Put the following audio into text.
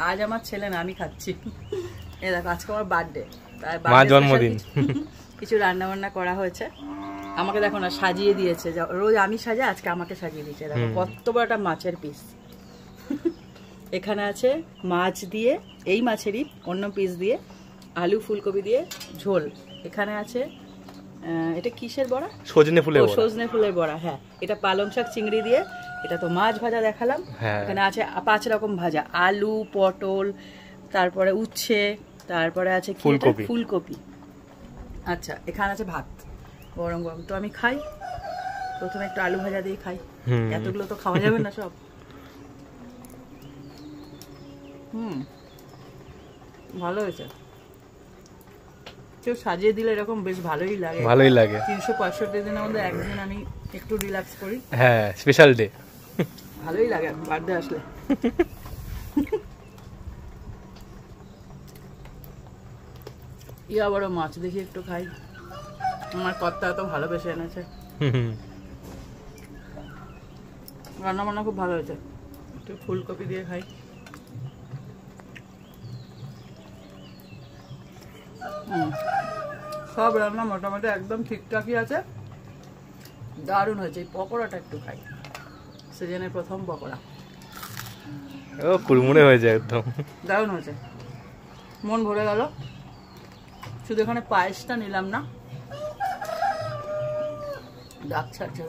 আজ আমার ছেলে না, আমি খাচ্ছি। এই দেখো আজকে আমার বার্থডে, তাই মা জন্মদিন। কিছু রান্না বান্না করা হয়েছে। আমাকে দেখো না সাজিয়ে দিয়েছে, রোজ আমি সাজা, আজকে আমাকে সাজিয়ে দিয়েছে। দেখো কত বড় একটা মাছের পিস। এখানে আছে মাছ দিয়ে, এই মাছেরই অন্য পিস দিয়ে আলু ফুলকপি দিয়ে ঝোল। এখানে আছে এটা কিসের বড়া? সজনে ফুলের বড়া। সজনে ফুলের বড়া, হ্যাঁ। এটা পালং শাক চিংড়ি দিয়ে, এটা তো মাছ ভাজা দেখালাম। এখানে আছে 5 রকম ভাজা, আলু, পটল, তারপরে উচ্ছে, তারপরে আছে ফুলকপি। আচ্ছা, এখানে আছে ভাত গরম গরম। তো আমি খাই, প্রথমে একটু আলু ভাজা দিয়ে খাই, এতগুলো তো খাওয়া যাবে না সব। ভালো হয়েছে। কেউ সাজিয়ে দিলে এরকম বেশ ভালোই লাগে। 365 দিনের মধ্যে একদিন আমি একটু রিল্যাক্স করি। হ্যাঁ, স্পেশাল ডে। ভালোই লাগে বার্থডে আসলে। আবার মাছ দেখি একটু খাই। আমার কর্তা তো ভালোবেসে এনেছে। রান্না বান্না খুব ভালো হয়েছে। একটু ফুলকপি দিয়ে খাই। সব রান্না মোটামুটি একদম ঠিকঠাকই আছে, দারুণ হয়েছে। এই পকোড়াটা একটু খাই, সিজনের প্রথম পকোড়া। ও কুড়মুড়ে হয়েছে একদম, দারুণ হয়েছে, মন ভরে গেল। শুধু এখানে পায়েসটা নিলাম না, ডাক ছাড়ছে।